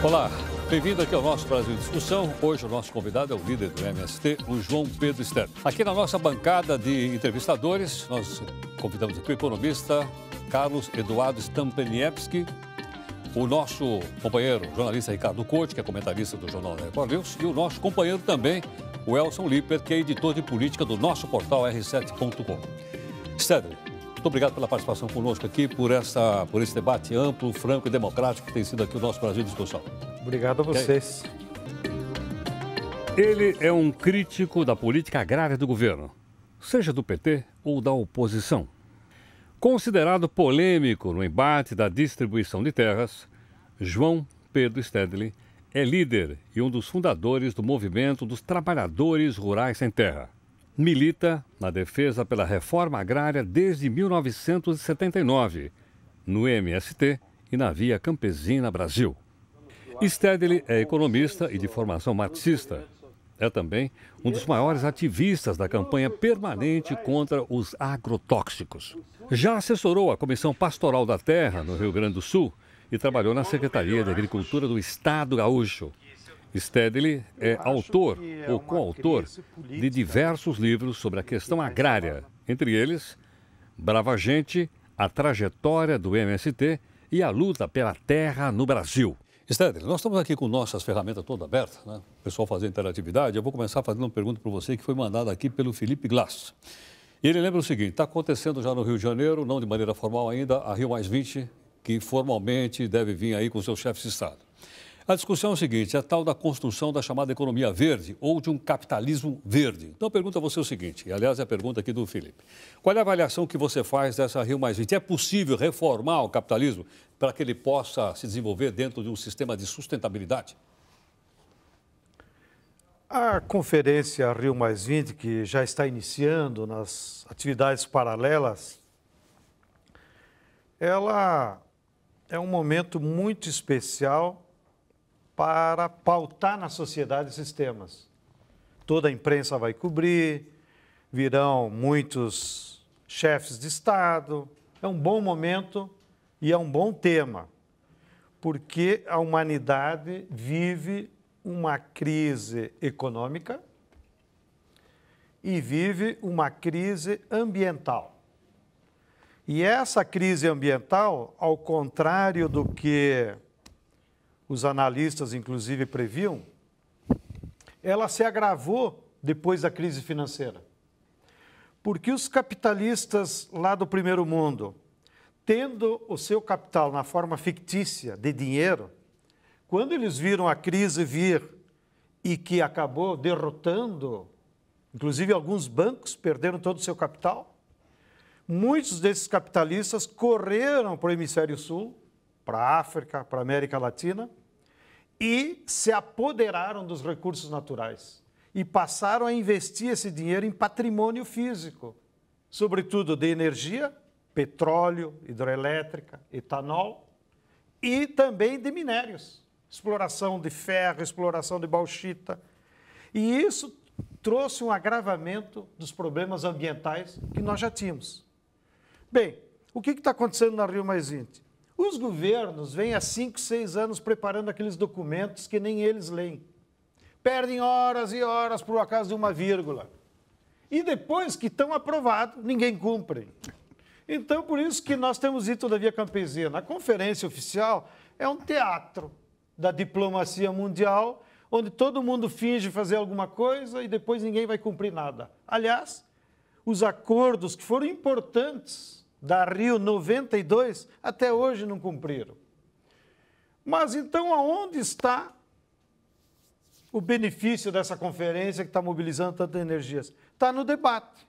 Olá, bem-vindo aqui ao nosso Brasil em Discussão. Hoje o nosso convidado é o líder do MST, o João Pedro Stedley. Aqui na nossa bancada de entrevistadores, nós convidamos aqui o economista Carlos Eduardo Stampniewski, o nosso companheiro jornalista Ricardo Couto, que é comentarista do Jornal da Record News, e o nosso companheiro também, o Elson Liper, que é editor de política do nosso portal R7.com. Stedley, muito obrigado pela participação conosco aqui, por esse debate amplo, franco e democrático que tem sido aqui o nosso Brasil em Discussão. Obrigado a vocês. Ele é um crítico da política agrária do governo, seja do PT ou da oposição. Considerado polêmico no embate da distribuição de terras, João Pedro Stedley é líder e um dos fundadores do movimento dos trabalhadores rurais sem terra. Milita na defesa pela reforma agrária desde 1979, no MST e na Via Campesina Brasil. Stedley é economista e de formação marxista. É também um dos maiores ativistas da campanha permanente contra os agrotóxicos. Já assessorou a Comissão Pastoral da Terra, no Rio Grande do Sul, e trabalhou na Secretaria de Agricultura do Estado Gaúcho. Stedley é autor ou coautor de diversos livros sobre a questão agrária, entre eles Brava Gente, a trajetória do MST e a luta pela terra no Brasil. Stedley, nós estamos aqui com nossas ferramentas todas abertas, né? O pessoal fazendo interatividade. Eu vou começar fazendo uma pergunta para você que foi mandada aqui pelo Felipe Glass. E ele lembra o seguinte: está acontecendo já no Rio de Janeiro, não de maneira formal ainda, a Rio+20, que formalmente deve vir aí com seus chefes de Estado. A discussão é o seguinte: é a tal da construção da chamada economia verde ou de um capitalismo verde. Então eu pergunto a você o seguinte, e aliás é a pergunta aqui do Felipe: qual é a avaliação que você faz dessa Rio+20? É possível reformar o capitalismo para que ele possa se desenvolver dentro de um sistema de sustentabilidade? A conferência Rio+20, que já está iniciando nas atividades paralelas, ela é um momento muito especial para pautar na sociedade esses temas. Toda a imprensa vai cobrir, virão muitos chefes de Estado. É um bom momento e é um bom tema, porque a humanidade vive uma crise econômica e vive uma crise ambiental. E essa crise ambiental, ao contrário do que os analistas, inclusive, previam, ela se agravou depois da crise financeira. Porque os capitalistas lá do primeiro mundo, tendo o seu capital na forma fictícia de dinheiro, quando eles viram a crise vir e que acabou derrotando, inclusive alguns bancos perderam todo o seu capital, muitos desses capitalistas correram para o hemisfério sul, para a África, para a América Latina, e se apoderaram dos recursos naturais e passaram a investir esse dinheiro em patrimônio físico, sobretudo de energia, petróleo, hidrelétrica, etanol e também de minérios, exploração de ferro, exploração de bauxita. E isso trouxe um agravamento dos problemas ambientais que nós já tínhamos. Bem, o que está acontecendo na Rio+20? Os governos vêm há 5, 6 anos preparando aqueles documentos que nem eles leem. Perdem horas e horas por acaso de uma vírgula. E depois que estão aprovados, ninguém cumpre. Então, por isso que nós temos dito da Via Campesina. A conferência oficial é um teatro da diplomacia mundial, onde todo mundo finge fazer alguma coisa e depois ninguém vai cumprir nada. Aliás, os acordos que foram importantes da Rio 92, até hoje não cumpriram. Mas então aonde está o benefício dessa conferência que está mobilizando tantas energias? Está no debate,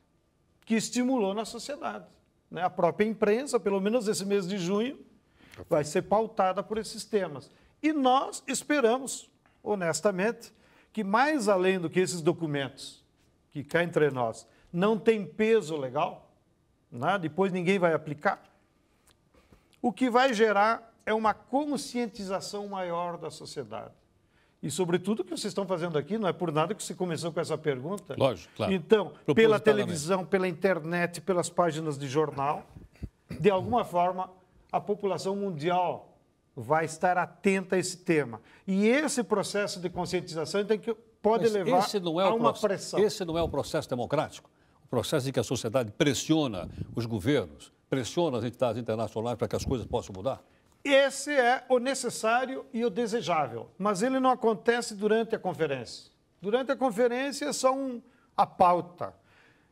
que estimulou na sociedade. A própria imprensa, pelo menos esse mês de junho, vai ser pautada por esses temas. E nós esperamos, honestamente, que mais além do que esses documentos, que cá entre nós, não tem peso legal, depois ninguém vai aplicar, o que vai gerar é uma conscientização maior da sociedade. E, sobretudo, o que vocês estão fazendo aqui, não é por nada que você começou com essa pergunta. Lógico, claro. Então, pela televisão, pela internet, pelas páginas de jornal, de alguma forma, a população mundial vai estar atenta a esse tema. E esse processo de conscientização pode levar a uma pressão. Esse não é o processo democrático? O processo em que a sociedade pressiona os governos, pressiona as entidades internacionais para que as coisas possam mudar? Esse é o necessário e o desejável, mas ele não acontece durante a conferência. Durante a conferência é só a pauta.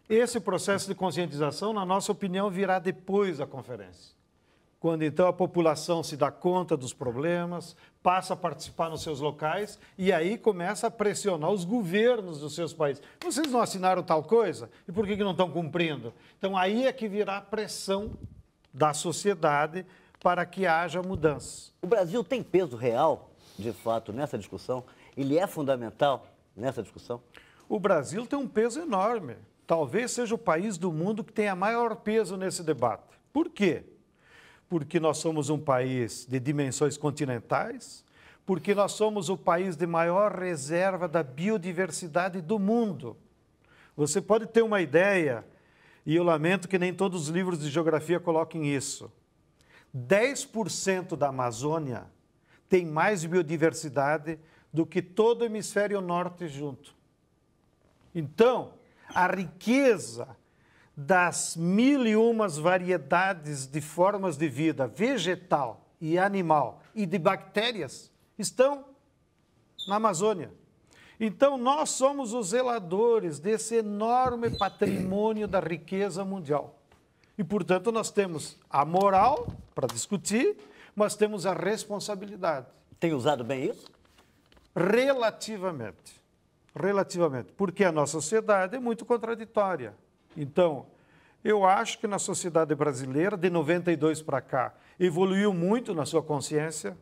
Esse processo de conscientização, na nossa opinião, virá depois da conferência. Quando então a população se dá conta dos problemas, passa a participar nos seus locais e aí começa a pressionar os governos dos seus países. Vocês não assinaram tal coisa? E por que não estão cumprindo? Então aí é que virá a pressão da sociedade para que haja mudança. O Brasil tem peso real, de fato, nessa discussão? Ele é fundamental nessa discussão? O Brasil tem um peso enorme. Talvez seja o país do mundo que tenha maior peso nesse debate. Por quê? Porque nós somos um país de dimensões continentais, porque nós somos o país de maior reserva da biodiversidade do mundo. Você pode ter uma ideia, e eu lamento que nem todos os livros de geografia coloquem isso. 10% da Amazônia tem mais biodiversidade do que todo o hemisfério norte junto. Então, a riqueza das 1001 variedades de formas de vida vegetal e animal e de bactérias estão na Amazônia. Então, nós somos os zeladores desse enorme patrimônio da riqueza mundial. E, portanto, nós temos a moral para discutir, mas temos a responsabilidade. Tem usado bem isso? Relativamente. Relativamente. Porque a nossa sociedade é muito contraditória. Então, eu acho que na sociedade brasileira, de 92 para cá, evoluiu muito na sua consciência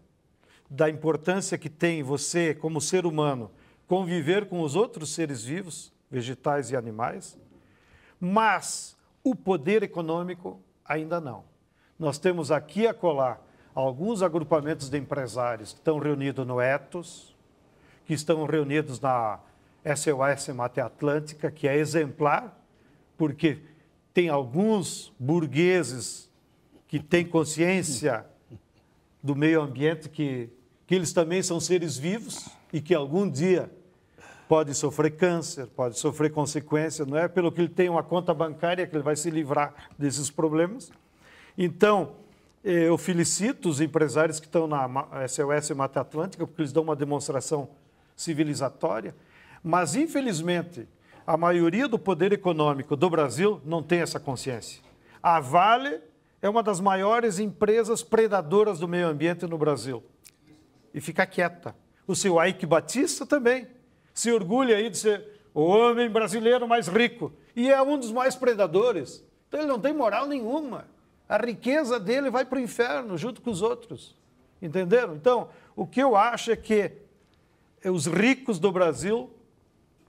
da importância que tem você, como ser humano, conviver com os outros seres vivos, vegetais e animais, mas o poder econômico ainda não. Nós temos aqui a colar alguns agrupamentos de empresários que estão reunidos no Ethos, que estão reunidos na SOS Mata Atlântica, que é exemplar, porque tem alguns burgueses que têm consciência do meio ambiente, que eles também são seres vivos e que algum dia pode sofrer câncer, pode sofrer consequências, não é pelo que ele tem uma conta bancária que ele vai se livrar desses problemas. Então, eu felicito os empresários que estão na SOS Mata Atlântica, porque eles dão uma demonstração civilizatória, mas, infelizmente, a maioria do poder econômico do Brasil não tem essa consciência. A Vale é uma das maiores empresas predadoras do meio ambiente no Brasil. E fica quieta. O seu Ike Batista também se orgulha aí de ser o homem brasileiro mais rico. E é um dos mais predadores. Então ele não tem moral nenhuma. A riqueza dele vai para o inferno junto com os outros. Entenderam? Então, o que eu acho é que os ricos do Brasil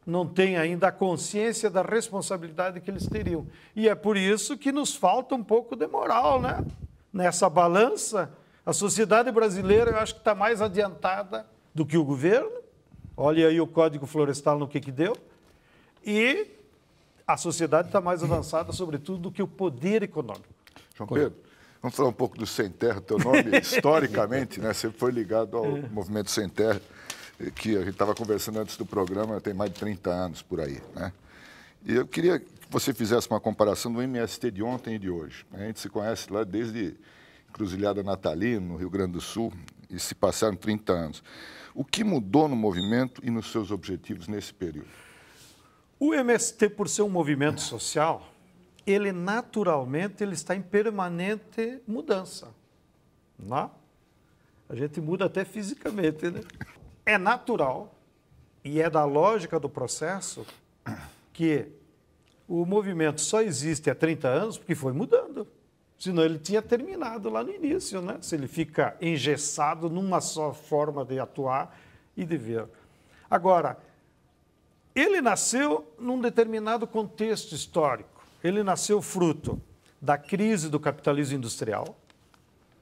não têm ainda a consciência da responsabilidade que eles teriam. E é por isso que nos falta um pouco de moral, né? Nessa balança, a sociedade brasileira, eu acho que está mais adiantada do que o governo. Olha aí o Código Florestal no que deu. E a sociedade está mais avançada, sobretudo, do que o poder econômico. João Pedro, vamos falar um pouco do Sem Terra. Teu nome, historicamente, né, sempre foi ligado ao movimento Sem Terra, que a gente estava conversando antes do programa, tem mais de 30 anos por aí, né? E eu queria que você fizesse uma comparação do MST de ontem e de hoje. A gente se conhece lá desde Encruzilhada Natalino, no Rio Grande do Sul, e se passaram 30 anos. O que mudou no movimento e nos seus objetivos nesse período? O MST, por ser um movimento social, ele naturalmente está em permanente mudança. Não? A gente muda até fisicamente, né? É natural e é da lógica do processo que o movimento só existe há 30 anos porque foi mudando. Senão ele tinha terminado lá no início, né? Se ele fica engessado numa só forma de atuar e de ver. Agora, ele nasceu num determinado contexto histórico. Ele nasceu fruto da crise do capitalismo industrial,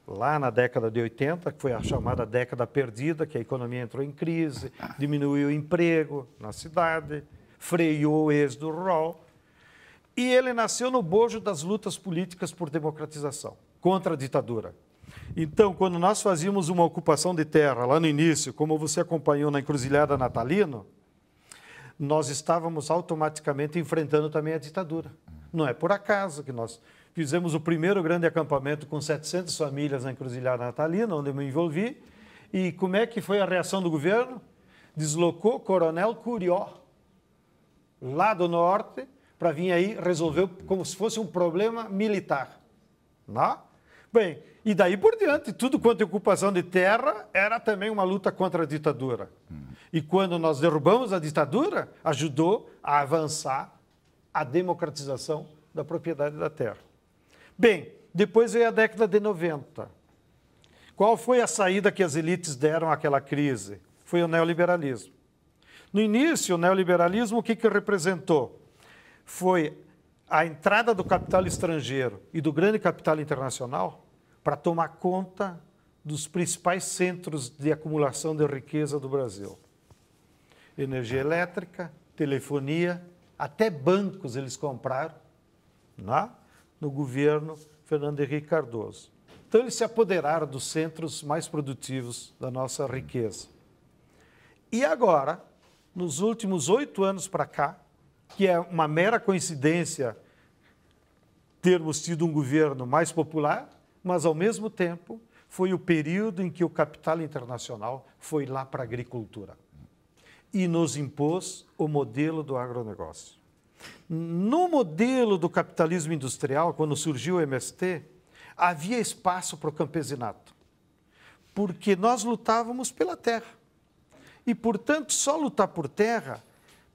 lá na década de 80, que foi a chamada década perdida, que a economia entrou em crise, diminuiu o emprego na cidade, freou o êxodo rural. E ele nasceu no bojo das lutas políticas por democratização, contra a ditadura. Então, quando nós fazíamos uma ocupação de terra lá no início, como você acompanhou na Encruzilhada Natalino, nós estávamos automaticamente enfrentando também a ditadura. Não é por acaso que nós fizemos o primeiro grande acampamento com 700 famílias na Encruzilhada Natalina, onde eu me envolvi. E como é que foi a reação do governo? Deslocou o Coronel Curió, lá do norte, para vir aí resolver como se fosse um problema militar. Não? Bem, e daí por diante, tudo quanto é ocupação de terra era também uma luta contra a ditadura. E quando nós derrubamos a ditadura, ajudou a avançar a democratização da propriedade da terra. Bem, depois veio a década de 90. Qual foi a saída que as elites deram àquela crise? Foi o neoliberalismo. No início, o neoliberalismo, o que representou? Foi a entrada do capital estrangeiro e do grande capital internacional para tomar conta dos principais centros de acumulação de riqueza do Brasil. Energia elétrica, telefonia, até bancos eles compraram, né? No governo Fernando Henrique Cardoso. Então, eles se apoderaram dos centros mais produtivos da nossa riqueza. E agora, nos últimos 8 anos para cá, que é uma mera coincidência termos tido um governo mais popular, mas, ao mesmo tempo, foi o período em que o capital internacional foi lá para a agricultura e nos impôs o modelo do agronegócio. No modelo do capitalismo industrial, quando surgiu o MST, havia espaço para o campesinato, porque nós lutávamos pela terra. E, portanto, só lutar por terra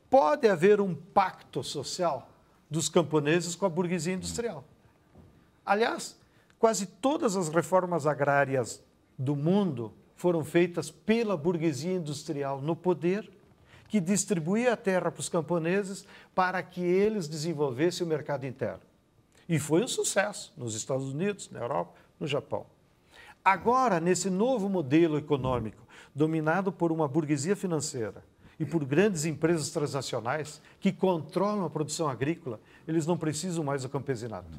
pode haver um pacto social dos camponeses com a burguesia industrial. Aliás, quase todas as reformas agrárias do mundo foram feitas pela burguesia industrial no poder, que distribuía a terra para os camponeses para que eles desenvolvessem o mercado interno. E foi um sucesso nos Estados Unidos, na Europa, no Japão. Agora, nesse novo modelo econômico, dominado por uma burguesia financeira e por grandes empresas transnacionais que controlam a produção agrícola, eles não precisam mais do campesinato.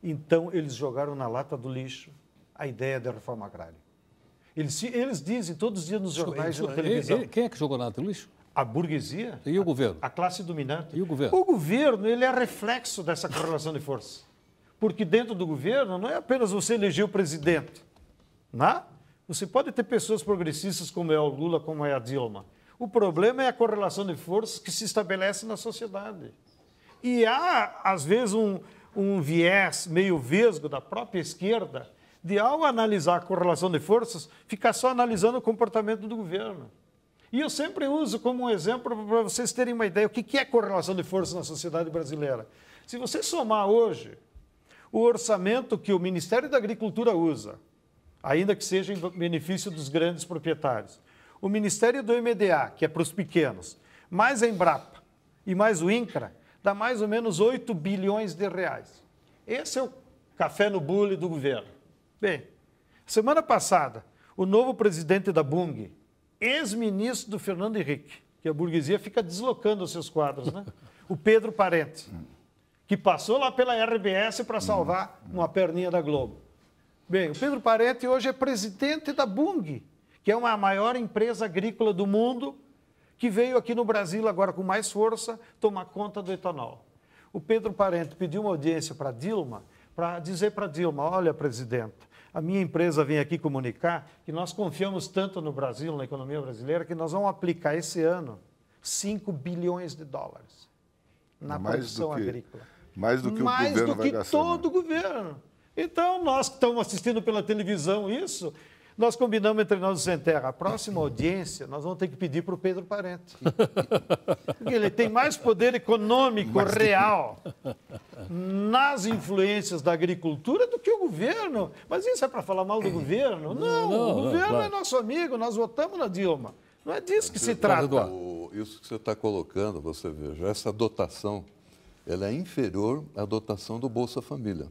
Então, eles jogaram na lata do lixo a ideia da reforma agrária. Eles dizem todos os dias nos jornais e na televisão. Quem é que jogou na lata do lixo? A burguesia. E o governo? A classe dominante. E o governo? O governo, ele é reflexo dessa correlação de força. Porque dentro do governo não é apenas você eleger o presidente. Não? Você pode ter pessoas progressistas como é o Lula, como é a Dilma. O problema é a correlação de forças que se estabelece na sociedade. E há, às vezes, um viés meio vesgo da própria esquerda de, ao analisar a correlação de forças, ficar só analisando o comportamento do governo. E eu sempre uso como um exemplo para vocês terem uma ideia o que é correlação de forças na sociedade brasileira. Se você somar hoje o orçamento que o Ministério da Agricultura usa, ainda que seja em benefício dos grandes proprietários, o Ministério do MDA, que é para os pequenos, mais a Embrapa e mais o INCRA, dá mais ou menos 8 bilhões de reais. Esse é o café no bule do governo. Bem, semana passada, o novo presidente da Bung, ex-ministro do Fernando Henrique, que a burguesia fica deslocando os seus quadros, né? O Pedro Parente, que passou lá pela RBS para salvar uma perninha da Globo. Bem, o Pedro Parente hoje é presidente da Bung, que é a maior empresa agrícola do mundo, que veio aqui no Brasil agora com mais força tomar conta do etanol. O Pedro Parente pediu uma audiência para Dilma, para dizer para Dilma, olha, presidente, a minha empresa vem aqui comunicar que nós confiamos tanto no Brasil, na economia brasileira, que nós vamos aplicar esse ano 5 bilhões de dólares na produção agrícola. Mais do que o governo vai gastar. Mais do que todo o governo. Então, nós que estamos assistindo pela televisão isso, nós combinamos entre nós o Sem Terra. A próxima audiência, nós vamos ter que pedir para o Pedro Parente. Porque ele tem mais poder econômico real nas influências da agricultura do que o governo. Mas isso é para falar mal do governo? Não, o governo é nosso amigo, nós votamos na Dilma. Não é disso que se trata. Isso que você está colocando, você veja, essa dotação, ela é inferior à dotação do Bolsa Família.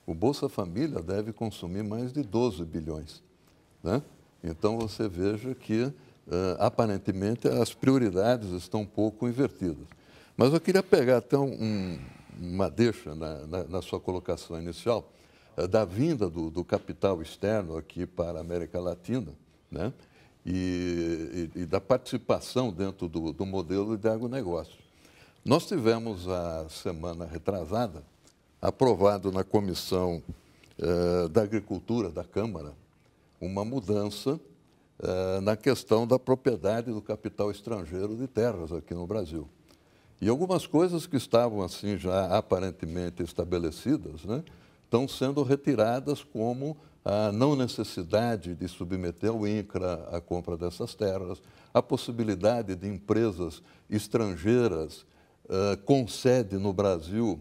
O Bolsa Família deve consumir mais de 12 bilhões. Né? Então, você veja que, aparentemente, as prioridades estão um pouco invertidas. Mas eu queria pegar até uma deixa na sua colocação inicial da vinda do capital externo aqui para a América Latina, né? E da participação dentro do modelo de agronegócio. Nós tivemos, a semana retrasada, aprovado na Comissão da Agricultura da Câmara uma mudança na questão da propriedade do capital estrangeiro de terras aqui no Brasil. E algumas coisas que estavam assim já aparentemente estabelecidas, né, estão sendo retiradas, como a não necessidade de submeter ao INCRA a compra dessas terras, a possibilidade de empresas estrangeiras com sede no Brasil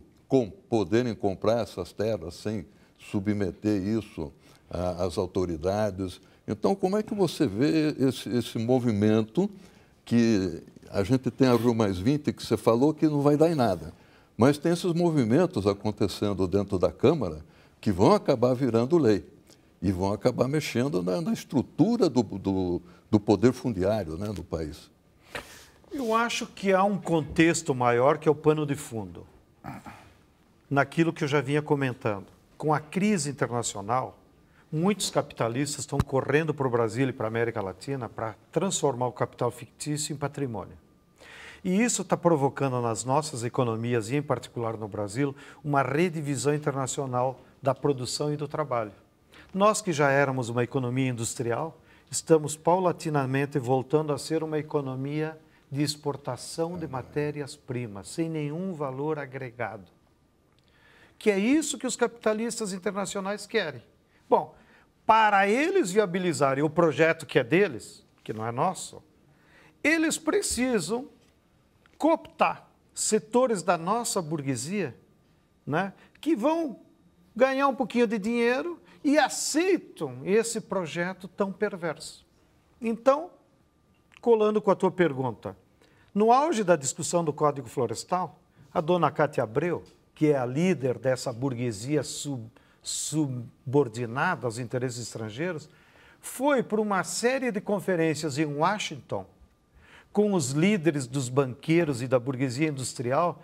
poderem comprar essas terras sem submeter isso às autoridades. Então, como é que você vê esse movimento que a gente tem a Rio+20, que você falou que não vai dar em nada, mas tem esses movimentos acontecendo dentro da Câmara que vão acabar virando lei e vão acabar mexendo na estrutura do poder fundiário, né, do país? Eu acho que há um contexto maior que é o pano de fundo. Naquilo que eu já vinha comentando. Com a crise internacional, muitos capitalistas estão correndo para o Brasil e para a América Latina para transformar o capital fictício em patrimônio. E isso está provocando nas nossas economias, e em particular no Brasil, uma redivisão internacional da produção e do trabalho. Nós que já éramos uma economia industrial, estamos paulatinamente voltando a ser uma economia de exportação de matérias-primas, sem nenhum valor agregado. Que é isso que os capitalistas internacionais querem. Bom, para eles viabilizarem o projeto que é deles, que não é nosso, eles precisam cooptar setores da nossa burguesia, né, que vão ganhar um pouquinho de dinheiro e aceitam esse projeto tão perverso. Então, colando com a tua pergunta, no auge da discussão do Código Florestal, a dona Cátia Abreu, que é a líder dessa burguesia subordinada aos interesses estrangeiros, foi por uma série de conferências em Washington com os líderes dos banqueiros e da burguesia industrial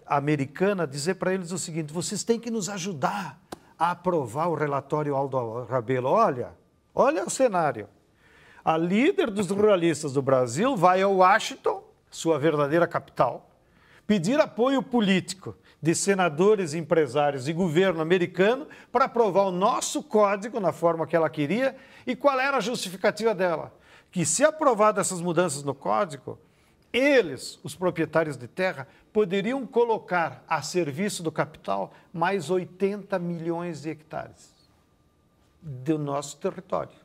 americana, dizer para eles o seguinte: vocês têm que nos ajudar a aprovar o relatório Aldo Rabelo. Olha o cenário. A líder dos ruralistas do Brasil vai a Washington, sua verdadeira capital, pedir apoio político de senadores, empresários e governo americano para aprovar o nosso código na forma que ela queria. E qual era a justificativa dela? Que se aprovadas essas mudanças no código, eles, os proprietários de terra, poderiam colocar a serviço do capital mais 80 milhões de hectares do nosso território.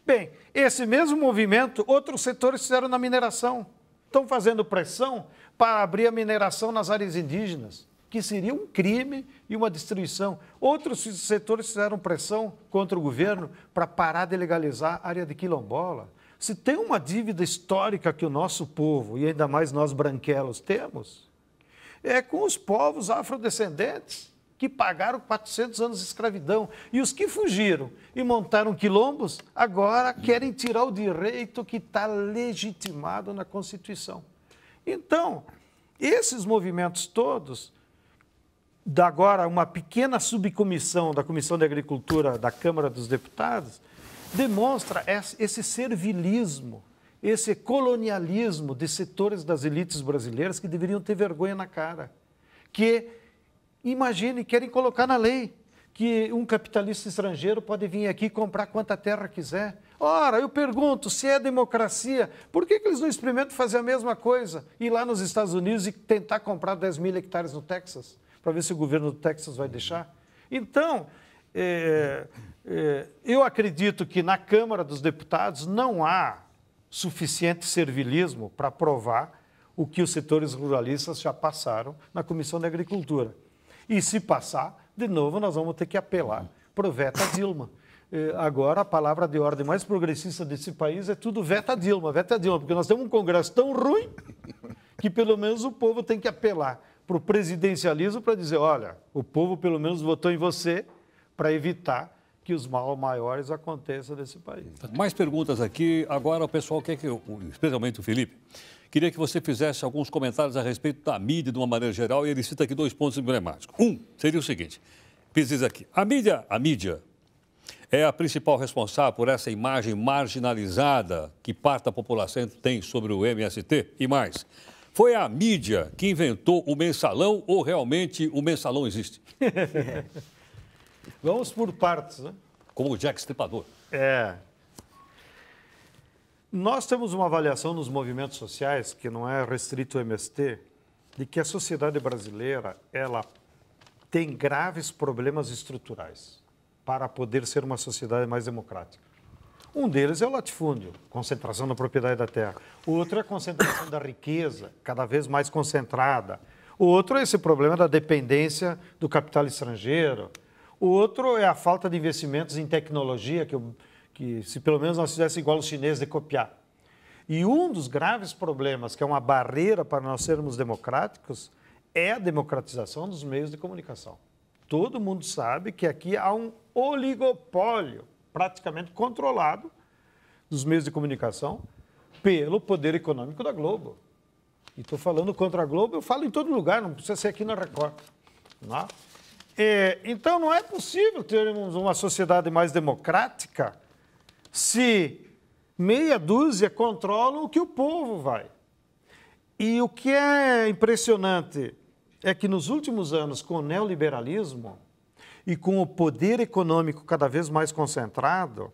Bem, esse mesmo movimento, outros setores fizeram na mineração. Estão fazendo pressão para abrir a mineração nas áreas indígenas, que seria um crime e uma destruição. Outros setores fizeram pressão contra o governo para parar de legalizar a área de quilombola. Se tem uma dívida histórica que o nosso povo, e ainda mais nós branquelos, temos, é com os povos afrodescendentes, que pagaram 400 anos de escravidão. E os que fugiram e montaram quilombos, agora querem tirar o direito que está legitimado na Constituição. Então, esses movimentos todos, agora uma pequena subcomissão da Comissão de Agricultura da Câmara dos Deputados, demonstra esse servilismo, esse colonialismo de setores das elites brasileiras que deveriam ter vergonha na cara. Que, imagine, querem colocar na lei que um capitalista estrangeiro pode vir aqui e comprar quanta terra quiser. Ora, eu pergunto, se é democracia, por que eles não experimentam fazer a mesma coisa? Ir lá nos Estados Unidos e tentar comprar 10 mil hectares no Texas, para ver se o governo do Texas vai deixar? Então, eu acredito que na Câmara dos Deputados não há suficiente servilismo para aprovar o que os setores ruralistas já passaram na Comissão de Agricultura. E se passar, de novo, nós vamos ter que apelar para o Veta Dilma. Agora, a palavra de ordem mais progressista desse país é tudo Veta Dilma, porque nós temos um Congresso tão ruim que pelo menos o povo tem que apelar para o presidencialismo para dizer, olha, o povo pelo menos votou em você para evitar que os mal maiores aconteçam nesse país. Mais perguntas aqui. Agora o pessoal quer que, especialmente o Felipe, queria que você fizesse alguns comentários a respeito da mídia de uma maneira geral, e ele cita aqui 2 pontos emblemáticos. Um seria o seguinte: pesquisa aqui. A mídia é a principal responsável por essa imagem marginalizada que parte da população tem sobre o MST e mais. Foi a mídia que inventou o mensalão ou realmente o mensalão existe? Vamos por partes, né? Como o Jack Stripador. Nós temos uma avaliação nos movimentos sociais, que não é restrito ao MST, de que a sociedade brasileira, ela tem graves problemas estruturais para poder ser uma sociedade mais democrática. Um deles é o latifúndio, concentração da propriedade da terra. O outro é a concentração da riqueza, cada vez mais concentrada. O outro é esse problema da dependência do capital estrangeiro. O outro é a falta de investimentos em tecnologia, que se pelo menos nós fizéssemos igual os chineses de copiar. E um dos graves problemas, que é uma barreira para nós sermos democráticos, é a democratização dos meios de comunicação. Todo mundo sabe que aqui há um oligopólio praticamente controlado dos meios de comunicação pelo poder econômico da Globo. E estou falando contra a Globo, eu falo em todo lugar, não precisa ser aqui na Record. Não é? Então, não é possível termos uma sociedade mais democrática se meia dúzia controlam o que o povo vai. E o que é impressionante é que nos últimos anos, com o neoliberalismo e com o poder econômico cada vez mais concentrado,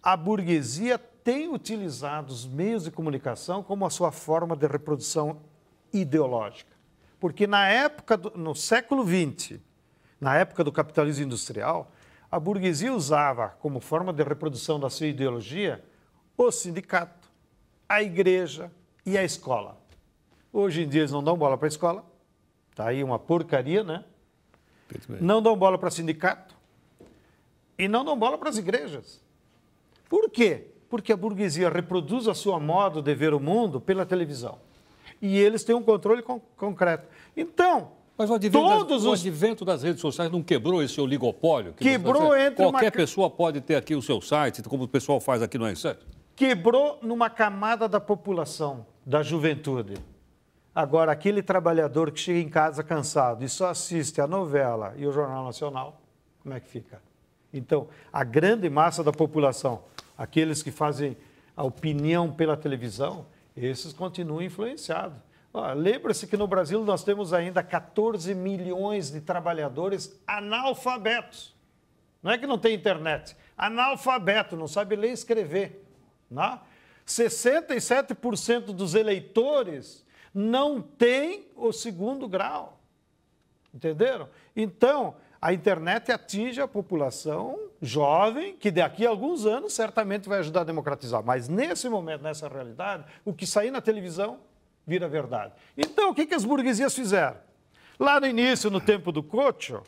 a burguesia tem utilizado os meios de comunicação como a sua forma de reprodução ideológica. Porque no século XX, na época do capitalismo industrial, a burguesia usava como forma de reprodução da sua ideologia o sindicato, a igreja e a escola. Hoje em dia eles não dão bola para a escola, está aí uma porcaria, né? Não dão bola para sindicato e não dão bola para as igrejas. Por quê? Porque a burguesia reproduz a sua modo de ver o mundo pela televisão. E eles têm um controle concreto. Então, mas o advento das redes sociais não quebrou esse oligopólio? Quebrou entre qualquer pessoa pode ter aqui o seu site, como o pessoal faz aqui no R7? Quebrou numa camada da população, da juventude. Agora, aquele trabalhador que chega em casa cansado e só assiste a novela e o Jornal Nacional, como é que fica? Então, a grande massa da população, aqueles que fazem a opinião pela televisão, esses continuam influenciados. Lembra-se que no Brasil nós temos ainda 14 milhões de trabalhadores analfabetos. Não é que não tem internet, analfabeto, não sabe ler e escrever. Não? 67% dos eleitores não têm o segundo grau. Entenderam? Então, a internet atinge a população jovem, que daqui a alguns anos certamente vai ajudar a democratizar. Mas nesse momento, nessa realidade, o que sair na televisão vira verdade. Então, o que as burguesias fizeram? Lá no início, no tempo do Cocho,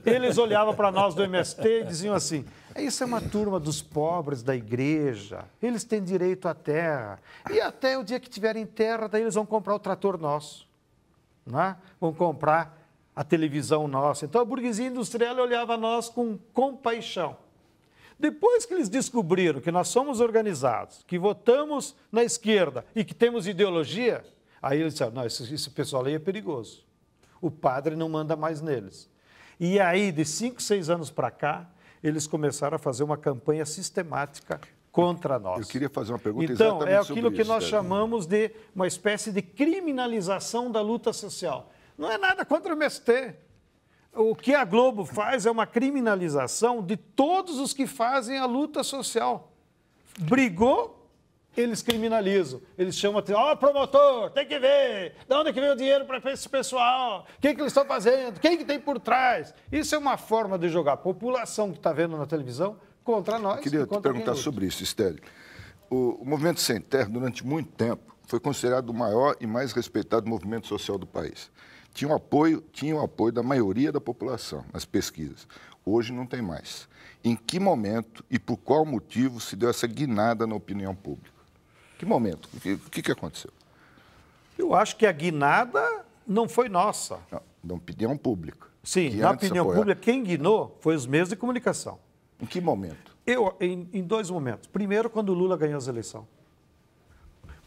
eles olhavam para nós do MST e diziam assim: isso é uma turma dos pobres da igreja, eles têm direito à terra. E até o dia que tiverem terra, daí eles vão comprar o trator nosso. Não é? Vão comprar a televisão nossa. Então a burguesia industrial olhava nós com compaixão. Depois que eles descobriram que nós somos organizados, que votamos na esquerda e que temos ideologia, aí eles disseram: não, esse pessoal aí é perigoso. O padre não manda mais neles. E aí, de 5, 6 anos para cá, eles começaram a fazer uma campanha sistemática contra nós. Eu queria fazer uma pergunta então, exatamente sobre aquilo que isso, nós chamamos de uma espécie de criminalização da luta social. Não é nada contra o MST. O que a Globo faz é uma criminalização de todos os que fazem a luta social. Brigou, eles criminalizam. Eles chamam de promotor, tem que ver, de onde é que vem o dinheiro para esse pessoal, o que eles estão fazendo, quem que tem por trás. Isso é uma forma de jogar a população que está vendo na televisão contra nós. Eu queria te perguntar sobre isso, Estélio. O Movimento Sem Terra, durante muito tempo, foi considerado o maior e mais respeitado movimento social do país. Tinha o apoio da maioria da população nas pesquisas. Hoje não tem mais. Em que momento e por qual motivo se deu essa guinada na opinião pública? Que momento? O que aconteceu? Eu acho que a guinada não foi nossa. Não, da opinião pública. Sim, na opinião pública, quem guinou foi os meios de comunicação. Em que momento? Em 2 momentos. Primeiro, quando o Lula ganhou as eleições.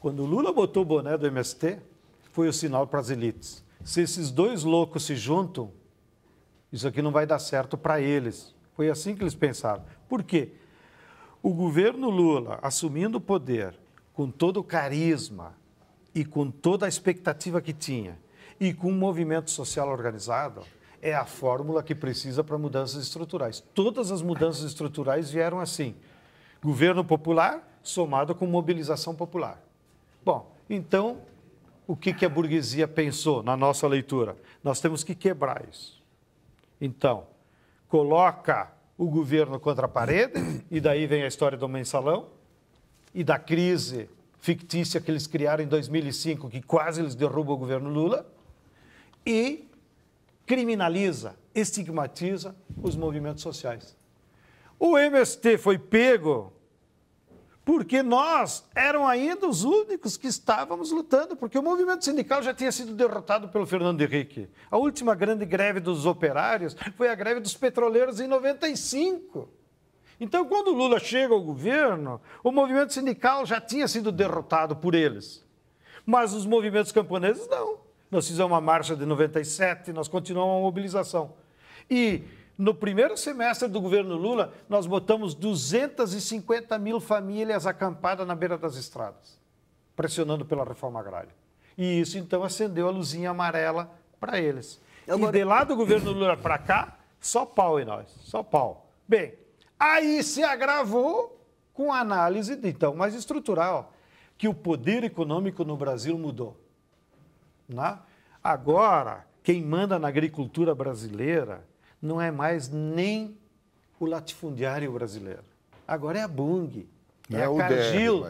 Quando o Lula botou o boné do MST, foi o sinal para as elites. Se esses 2 loucos se juntam, Isso aqui não vai dar certo para eles. Foi assim que eles pensaram. Por quê? O governo Lula, assumindo o poder, com todo o carisma e com toda a expectativa que tinha, e com um movimento social organizado, é a fórmula que precisa para mudanças estruturais. Todas as mudanças estruturais vieram assim. Governo popular somado com mobilização popular. Bom, então, o que a burguesia pensou na nossa leitura? Nós temos que quebrar isso. Então, coloca o governo contra a parede, e daí vem a história do mensalão, e da crise fictícia que eles criaram em 2005, que quase eles derrubam o governo Lula, e criminaliza, estigmatiza os movimentos sociais. O MST foi pego porque nós éramos ainda os únicos que estávamos lutando, porque o movimento sindical já tinha sido derrotado pelo Fernando Henrique. A última grande greve dos operários foi a greve dos petroleiros em 95. Então, quando o Lula chega ao governo, o movimento sindical já tinha sido derrotado por eles. Mas os movimentos camponeses não. Nós fizemos uma marcha de 97, nós continuamos a mobilização. E no primeiro semestre do governo Lula, nós botamos 250 mil famílias acampadas na beira das estradas, pressionando pela reforma agrária. E isso, então, acendeu a luzinha amarela para eles. E de lá do governo Lula para cá, só pau em nós, só pau. Bem, aí se agravou com a análise, então, mais estrutural, que o poder econômico no Brasil mudou. Né? Agora, quem manda na agricultura brasileira não é mais nem o latifundiário brasileiro. Agora é a Bunge, é a Cargill.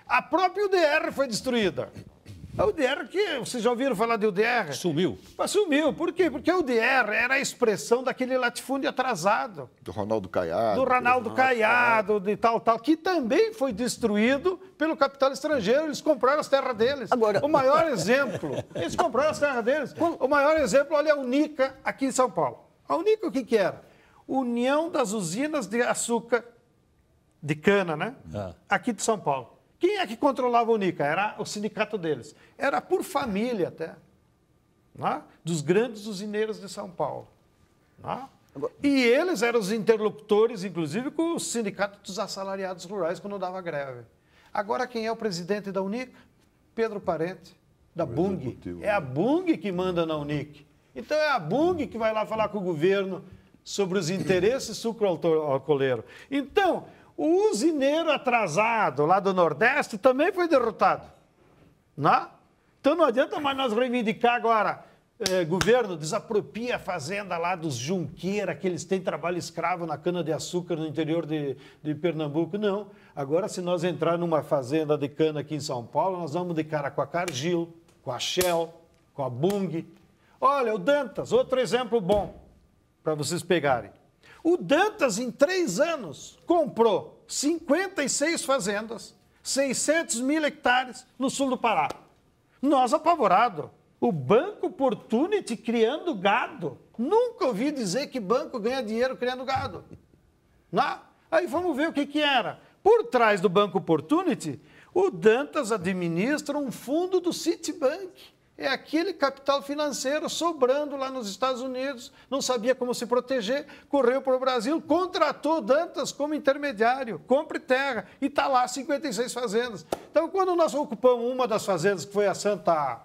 A própria UDR foi destruída. A UDR, que vocês já ouviram falar de UDR? Sumiu. Sumiu. Por quê? Porque a UDR era a expressão daquele latifúndio atrasado. Do Ronaldo Caiado. Do Ronaldo Caiado, de tal, que também foi destruído pelo capital estrangeiro. Eles compraram as terras deles. Agora... O maior exemplo, eles compraram as terras deles. O maior exemplo, olha a Unica aqui em São Paulo. A Unica o que era? União das Usinas de Açúcar de Cana, né? Aqui de São Paulo. Quem é que controlava a Unica? Era o sindicato deles. Era por família até, né? Dos grandes usineiros de São Paulo. Né? E eles eram os interlocutores, inclusive, com o sindicato dos assalariados rurais quando dava greve. Agora, quem é o presidente da Unica? Pedro Parente, da Bunge. É a Bunge que manda na Unic. Então, é a Bunge que vai lá falar com o governo sobre os interesses sucroalcooleiros. Então, o usineiro atrasado lá do Nordeste também foi derrotado. Não? Então não adianta mais nós reivindicar agora, governo, desapropria a fazenda lá dos Junqueira, que eles têm trabalho escravo na cana-de-açúcar no interior de Pernambuco. Não. Agora, se nós entrar numa fazenda de cana aqui em São Paulo, nós vamos de cara com a Cargill, com a Shell, com a Bunge. Olha, o Dantas, outro exemplo bom para vocês pegarem. O Dantas, em 3 anos, comprou 56 fazendas, 600 mil hectares no sul do Pará. Nós apavorados. O Banco Opportunity criando gado. Nunca ouvi dizer que banco ganha dinheiro criando gado. Não? Aí vamos ver o que era. Por trás do Banco Opportunity, o Dantas administra um fundo do Citibank. É aquele capital financeiro sobrando lá nos Estados Unidos, não sabia como se proteger, correu para o Brasil, contratou Dantas como intermediário, compre terra, e está lá 56 fazendas. Então, quando nós ocupamos uma das fazendas, que foi a Santa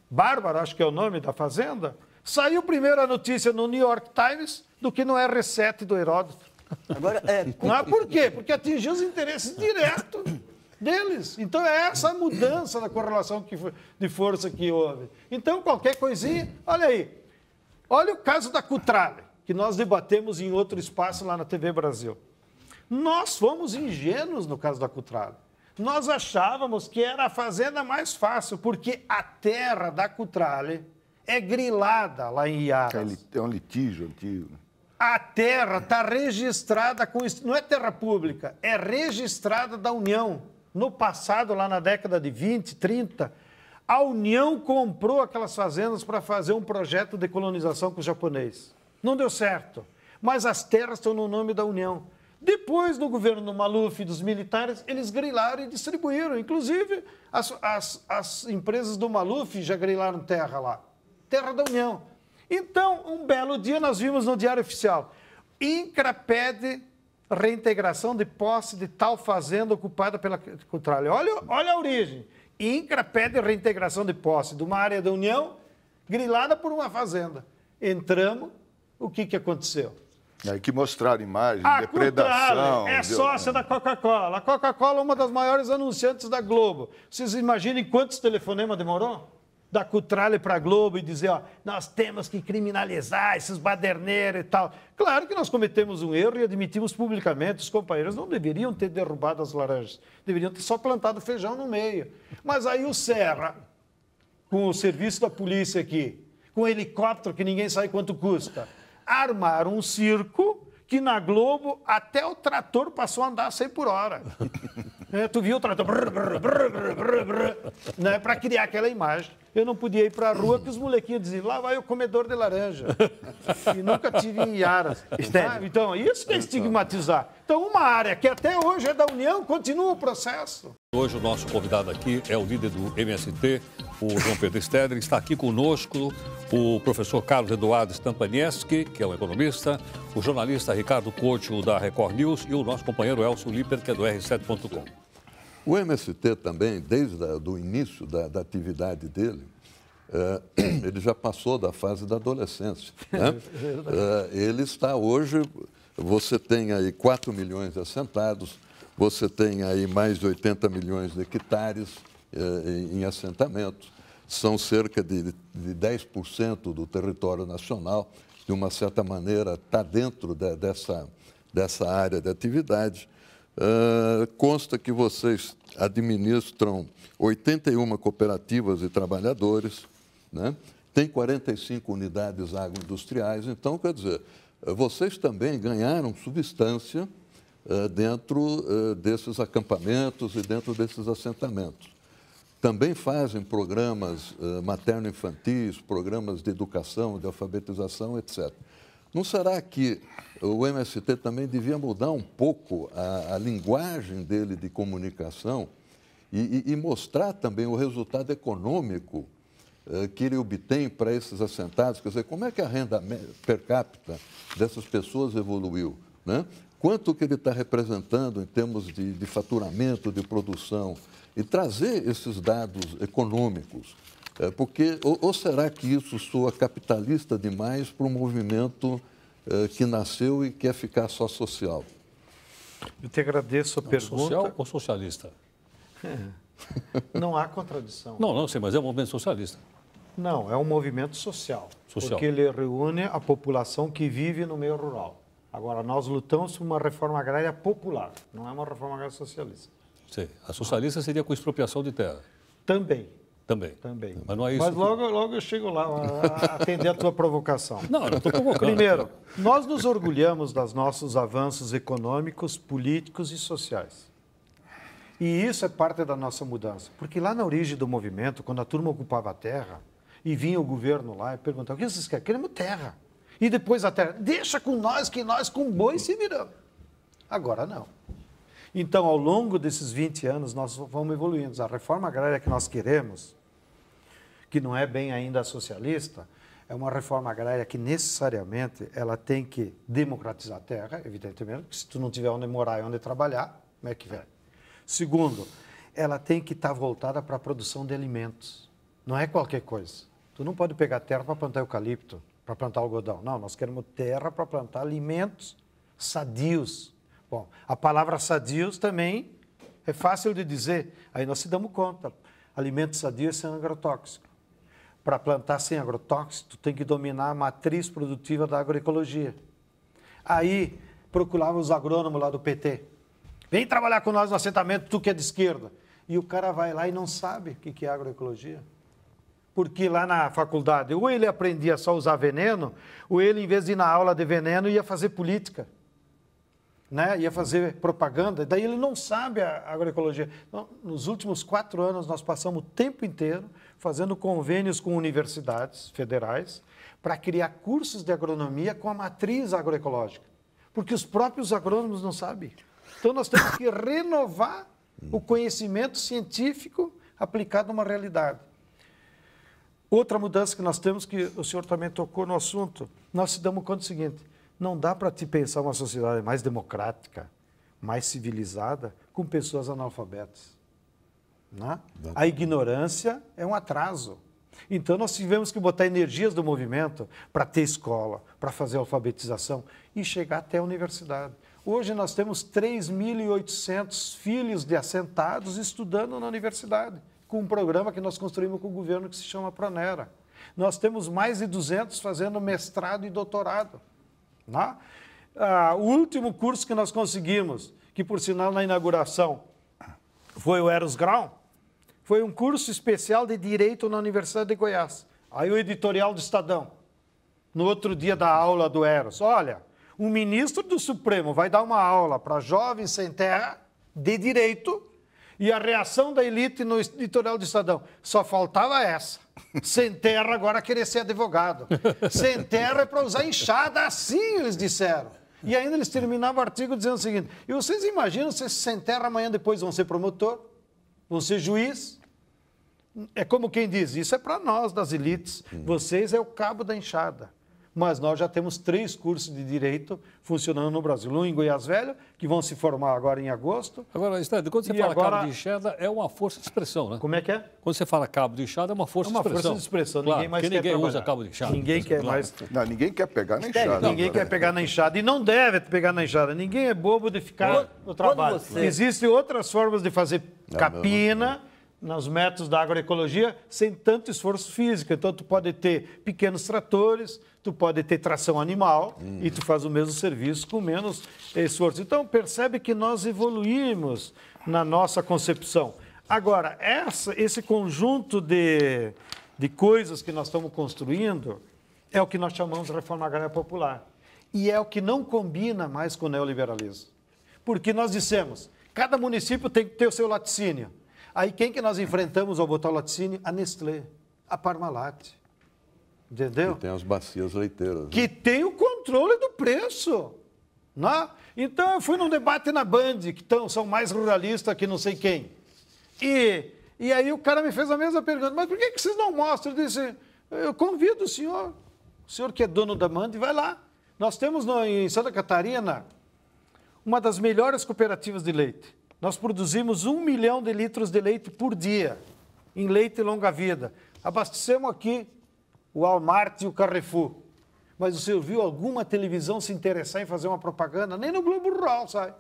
Bárbara, acho que é o nome da fazenda, saiu primeiro a notícia no New York Times do que no R7 do Heródoto. Agora, Por quê? Porque atingiu os interesses diretos deles. Então, é essa mudança na correlação de força que houve. Então, qualquer coisinha... Olha aí. Olha o caso da Cutrale, que nós debatemos em outro espaço lá na TV Brasil. Nós fomos ingênuos no caso da Cutrale. Nós achávamos que era a fazenda mais fácil, porque a terra da Cutrale é grilada lá em Iaras. É um litígio antigo. A terra está registrada com... Não é terra pública, é registrada da União. No passado, lá na década de 20, 30, a União comprou aquelas fazendas para fazer um projeto de colonização com os japoneses. Não deu certo, mas as terras estão no nome da União. Depois, no governo do Maluf e dos militares, eles grilaram e distribuíram. Inclusive, as empresas do Maluf já grilaram terra lá. Terra da União. Então, um belo dia, nós vimos no Diário Oficial, INCRA pede reintegração de posse de tal fazenda ocupada pela Cutrale. Olha a origem. INCRA pede reintegração de posse de uma área da União grilada por uma fazenda. Entramos, o que aconteceu? Aí que mostraram imagens, A depredação. Cutrale é sócia da Coca-Cola. A Coca-Cola é uma das maiores anunciantes da Globo. Vocês imaginem quantos telefonemas demorou? Da Cutrale para a Globo e dizer, ó, nós temos que criminalizar esses baderneiros e tal. Claro que nós cometemos um erro e admitimos publicamente, os companheiros não deveriam ter derrubado as laranjas, deveriam ter só plantado feijão no meio. Mas aí o Serra, com o serviço da polícia aqui, com o helicóptero que ninguém sabe quanto custa, armaram um circo que na Globo até o trator passou a andar 100 por hora. Tu viu o trator? Né, para criar aquela imagem. Eu não podia ir para a rua porque os molequinhos diziam, lá vai o comedor de laranja. E nunca tive em Iaras. Então, isso que é estigmatizar. Então, uma área que até hoje é da União, continua o processo. Hoje o nosso convidado aqui é o líder do MST, o João Pedro Stedler. Está aqui conosco o professor Carlos Eduardo Stampanieski, que é um economista, o jornalista Ricardo Couto, da Record News, e o nosso companheiro Elcio Liper, que é do R7.com. O MST também, desde o início da atividade dele, ele já passou da fase da adolescência. Né? Ele está hoje, você tem aí 4 milhões de assentados, você tem aí mais de 80 milhões de hectares em assentamentos, são cerca de 10% do território nacional, de uma certa maneira está dentro dessa área de atividade. Consta que vocês administram 81 cooperativas de trabalhadores, né? Tem 45 unidades agroindustriais, então, quer dizer, vocês também ganharam substância dentro desses acampamentos e dentro desses assentamentos. Também fazem programas materno-infantis, programas de educação, de alfabetização, etc. Não será que o MST também devia mudar um pouco a linguagem dele de comunicação e mostrar também o resultado econômico que ele obtém para esses assentados? Quer dizer, como é que a renda per capita dessas pessoas evoluiu, né? Quanto que ele está representando em termos de faturamento, de produção, e trazer esses dados econômicos. Porque, ou será que isso soa capitalista demais para um movimento que nasceu e quer ficar só social? Eu te agradeço a pergunta. Social ou socialista? Não há contradição. Não sei, mas é um movimento socialista. Não, é um movimento social. Social. Porque ele reúne a população que vive no meio rural. Agora, nós lutamos por uma reforma agrária popular, não é uma reforma agrária socialista. Sim. A socialista seria com expropriação de terra. Também. Também. Mas não é isso. Mas logo eu chego lá a atender a tua provocação. Não estou provocando. Primeiro, nós nos orgulhamos dos nossos avanços econômicos, políticos e sociais. E isso é parte da nossa mudança. Porque lá na origem do movimento, quando a turma ocupava a terra, e vinha o governo lá e perguntava, o que vocês querem? Queremos terra. E depois a terra, deixa com nós, que nós com boi se viramos. Agora não. Então, ao longo desses 20 anos, nós vamos evoluindo. A reforma agrária que nós queremos, que não é bem ainda socialista, é uma reforma agrária que necessariamente ela tem que democratizar a terra, evidentemente, porque se tu não tiver onde morar e onde trabalhar, como é que vai? Segundo, ela tem que estar voltada para a produção de alimentos. Não é qualquer coisa. Tu não pode pegar terra para plantar eucalipto, para plantar algodão. Não, nós queremos terra para plantar alimentos sadios. Bom, a palavra sadios também é fácil de dizer, aí nós se damos conta. Alimentos sadios sem agrotóxico. Para plantar sem agrotóxico, tu tem que dominar a matriz produtiva da agroecologia. Aí procurava os agrônomos lá do PT. Vem trabalhar com nós no assentamento, tu que é de esquerda. E o cara vai lá e não sabe o que é agroecologia. Porque lá na faculdade, ou ele aprendia só a usar veneno, ou ele, em vez de ir na aula de veneno, ia fazer política. Né? Ia fazer propaganda, daí ele não sabe a agroecologia. Então, nos últimos 4 anos, nós passamos o tempo inteiro fazendo convênios com universidades federais para criar cursos de agronomia com a matriz agroecológica, porque os próprios agrônomos não sabem. Então, nós temos que renovar o conhecimento científico aplicado a uma realidade. Outra mudança que nós temos, que o senhor também tocou no assunto, nós se damos conta do seguinte, não dá para te pensar uma sociedade mais democrática, mais civilizada, com pessoas analfabetas. Né? A ignorância é um atraso. Então, nós tivemos que botar energias do movimento para ter escola, para fazer alfabetização e chegar até a universidade. Hoje, nós temos 3.800 filhos de assentados estudando na universidade, com um programa que nós construímos com o governo que se chama Pronera. Nós temos mais de 200 fazendo mestrado e doutorado. Né? O último curso que nós conseguimos, que, por sinal, na inauguração foi o Eros Grau, foi um curso especial de Direito na Universidade de Goiás. Aí o editorial do Estadão, no outro dia da aula do Eros, olha, o ministro do Supremo vai dar uma aula para jovens sem terra de Direito e a reação da elite no editorial do Estadão. Só faltava essa. Sem terra agora querer ser advogado. Sem terra é para usar enxada, assim eles disseram. E ainda eles terminavam o artigo dizendo o seguinte, e vocês imaginam se sem terra amanhã depois vão ser promotor? Vão ser juiz? É como quem diz, isso é para nós das elites, vocês é o cabo da enxada. Mas nós já temos 3 cursos de Direito funcionando no Brasil. Um em Goiás Velho, que vão se formar agora em agosto. Agora, Estado, quando você fala cabo de enxada, é uma força de expressão, né? Como é que é? Quando você fala cabo de enxada, é uma força de expressão. É uma força de expressão, claro, ninguém mais quer ninguém trabalhar. usa cabo de enxada. Ninguém quer mais... Não, ninguém quer pegar na enxada. Ninguém quer pegar na enxada e não deve pegar na enxada. Ninguém é bobo de ficar no trabalho. Existem outras formas de fazer capina nos métodos da agroecologia sem tanto esforço físico. Então, tu pode ter pequenos tratores, tu pode ter tração animal e tu faz o mesmo serviço com menos esforço. Então, percebe que nós evoluímos na nossa concepção. Agora, esse conjunto de coisas que nós estamos construindo é o que nós chamamos de reforma agrária popular. E é o que não combina mais com o neoliberalismo. Porque nós dissemos, cada município tem que ter o seu laticínio. Aí quem que nós enfrentamos ao botar o laticínio? A Nestlé, a Parmalat. Entendeu? Que tem as bacias leiteiras. Né? Que tem o controle do preço. Né? Então, eu fui num debate na Band, que são mais ruralistas que não sei quem. E aí o cara me fez a mesma pergunta, mas por que vocês não mostram? Eu disse, eu convido o senhor que é dono da Band, vai lá. Nós temos em Santa Catarina uma das melhores cooperativas de leite. Nós produzimos 1 milhão de litros de leite por dia, em leite longa-vida. Abastecemos aqui o Walmart e o Carrefour. Mas o senhor viu alguma televisão se interessar em fazer uma propaganda? Nem no Globo Rural sai.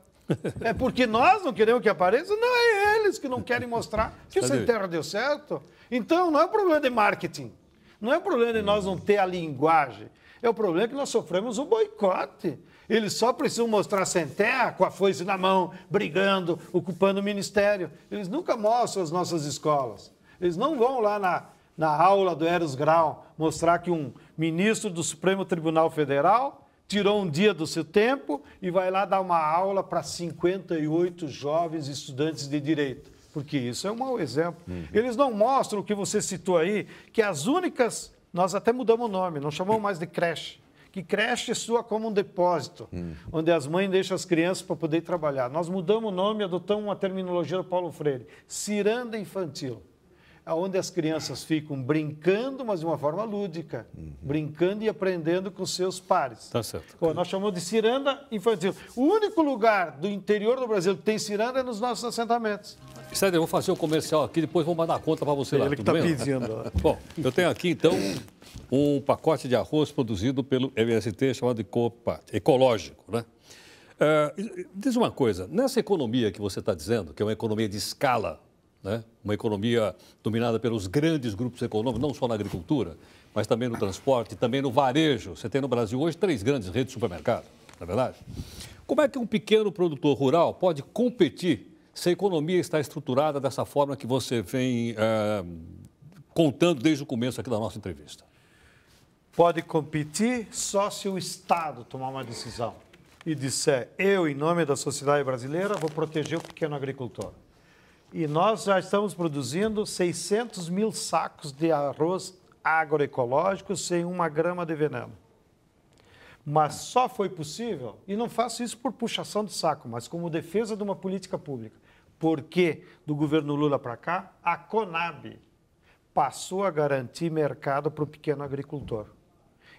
É porque nós não queremos que apareça? Não, é eles que não querem mostrar que o Sem Terra deu certo. Então, não é problema de marketing. Não é problema de nós não ter a linguagem. É o problema que nós sofremos o boicote. Eles só precisam mostrar Sem Terra com a foice na mão, brigando, ocupando o ministério. Eles nunca mostram as nossas escolas. Eles não vão lá na aula do Eros Grau mostrar que um ministro do Supremo Tribunal Federal tirou um dia do seu tempo e vai lá dar uma aula para 58 jovens estudantes de Direito. Porque isso é um mau exemplo. Eles não mostram o que você citou aí, que as únicas... Nós até mudamos o nome, não chamamos mais de creche. Que creche soa como um depósito, onde as mães deixam as crianças para poder trabalhar. Nós mudamos o nome e adotamos uma terminologia do Paulo Freire, ciranda infantil, onde as crianças ficam brincando, mas de uma forma lúdica, brincando e aprendendo com seus pares. Tá certo. Bom, nós chamamos de ciranda infantil. O único lugar do interior do Brasil que tem ciranda é nos nossos assentamentos. Sério, eu vou fazer um comercial aqui, depois vou mandar a conta para você lá. Ele que está pedindo. Bom, eu tenho aqui, então, um pacote de arroz produzido pelo MST chamado de Copa, ecológico, né? Diz uma coisa, nessa economia que você está dizendo, que é uma economia de escala, né? Uma economia dominada pelos grandes grupos econômicos, não só na agricultura, mas também no transporte, também no varejo. Você tem no Brasil hoje 3 grandes redes de supermercado, não é verdade? Como é que um pequeno produtor rural pode competir se a economia está estruturada dessa forma que você vem contando desde o começo aqui da nossa entrevista? Pode competir só se o Estado tomar uma decisão e disser, eu, em nome da sociedade brasileira, vou proteger o pequeno agricultor. E nós já estamos produzindo 600 mil sacos de arroz agroecológico sem 1 grama de veneno. Mas só foi possível, e não faço isso por puxação de saco, mas como defesa de uma política pública, porque do governo Lula para cá, a Conab passou a garantir mercado para o pequeno agricultor.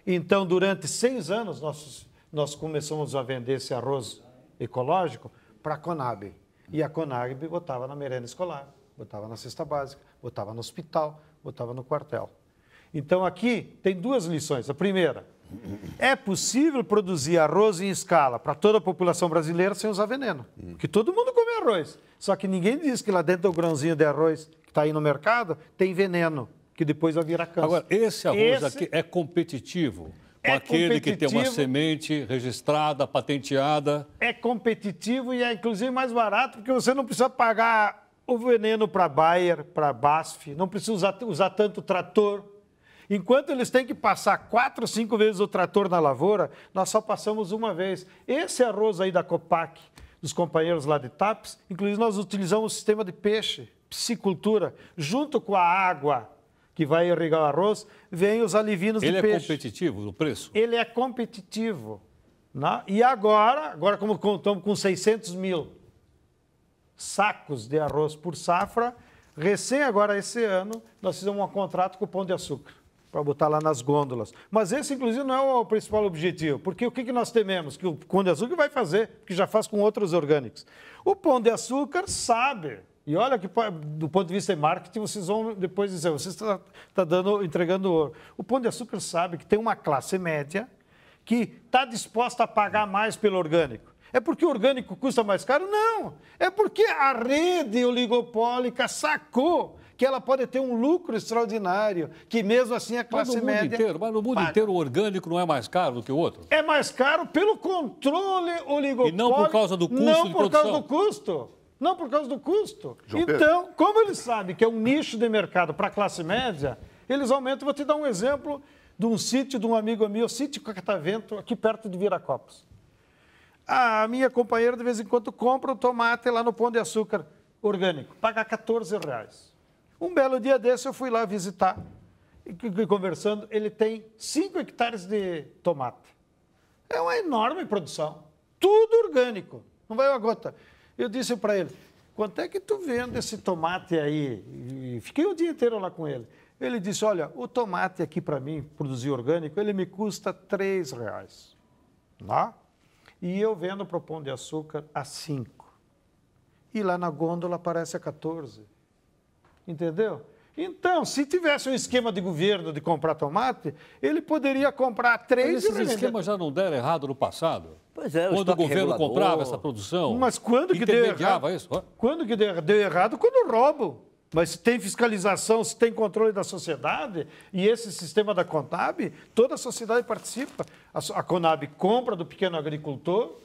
Então, durante 6 anos, nós começamos a vender esse arroz ecológico para a Conab. E a Conab botava na merenda escolar, botava na cesta básica, botava no hospital, botava no quartel. Então, aqui tem 2 lições. A primeira, é possível produzir arroz em escala para toda a população brasileira sem usar veneno. Porque todo mundo come arroz. Só que ninguém diz que lá dentro do grãozinho de arroz que está aí no mercado tem veneno, que depois vai virar câncer. Agora, esse arroz aqui é competitivo com aquele que tem uma semente registrada, patenteada? É competitivo e é inclusive mais barato, porque você não precisa pagar o veneno para Bayer, para BASF, não precisa usar tanto trator. Enquanto eles têm que passar 4 ou 5 vezes o trator na lavoura, nós só passamos uma vez. Esse arroz aí da Copac, dos companheiros lá de TAPES, inclusive nós utilizamos o sistema de peixe, piscicultura, junto com a água que vai irrigar o arroz, vem os alivinos de peixe. Ele é competitivo no preço? Ele é competitivo. Né? E agora como estamos com 600 mil sacos de arroz por safra, agora esse ano, nós fizemos um contrato com o Pão de Açúcar, para botar lá nas gôndolas. Mas esse, inclusive, não é o principal objetivo, porque o que nós tememos? Que o Pão de Açúcar vai fazer, que já faz com outros orgânicos. O Pão de Açúcar sabe, e olha que do ponto de vista de marketing, vocês vão depois dizer, você está entregando ouro. O Pão de Açúcar sabe que tem uma classe média que está disposta a pagar mais pelo orgânico. É porque o orgânico custa mais caro? Não. É porque a rede oligopólica sacou que ela pode ter um lucro extraordinário, que mesmo assim a classe média... Mas no mundo inteiro o orgânico não é mais caro do que o outro? É mais caro pelo controle oligopólico. E não por causa do custo não de por produção. causa do custo. Não por causa do custo. João Então, como eles sabem que é um nicho de mercado para a classe média, eles aumentam. Vou te dar um exemplo de um sítio de um amigo meu, sítio Catavento, aqui perto de Viracopos. A minha companheira, de vez em quando, compra o tomate lá no Pão de Açúcar orgânico, paga R$14. Um belo dia desse, eu fui lá visitar, e conversando, ele tem 5 hectares de tomate. É uma enorme produção, tudo orgânico, não vai uma gota. Eu disse para ele, quanto é que tu vende esse tomate aí? E fiquei o dia inteiro lá com ele. Ele disse, olha, o tomate aqui para mim, produzir orgânico, ele me custa R$3. Tá? E eu vendo para o Pão de Açúcar a 5. E lá na gôndola aparece a 14. Entendeu? Então, se tivesse um esquema de governo de comprar tomate, ele poderia comprar 3 Mas esses esquemas já não deram errado no passado? Pois é, quando o governo comprava essa produção? Mas quando que deu errado? Isso? Quando que deu errado? Quando roubam. Mas se tem fiscalização, se tem controle da sociedade, e esse sistema da Conab, toda a sociedade participa. A Conab compra do pequeno agricultor,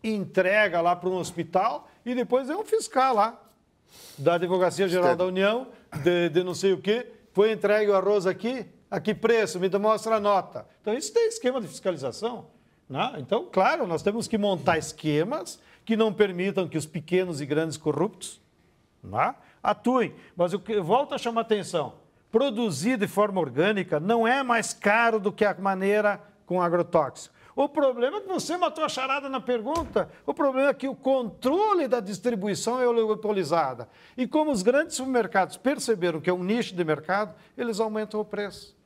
entrega lá para um hospital e depois é um fiscal lá, da Advocacia Geral da União, de não sei o quê, foi entregue o arroz aqui, a que preço, me mostra a nota. Então isso tem esquema de fiscalização. Né? Então, claro, nós temos que montar esquemas que não permitam que os pequenos e grandes corruptos, né, atuem. Mas eu volto a chamar a atenção. Produzir de forma orgânica não é mais caro do que a maneira com agrotóxico. O problema é que você matou a charada na pergunta. O problema é que o controle da distribuição é oligopolizada. E como os grandes supermercados perceberam que é um nicho de mercado, eles aumentam o preço.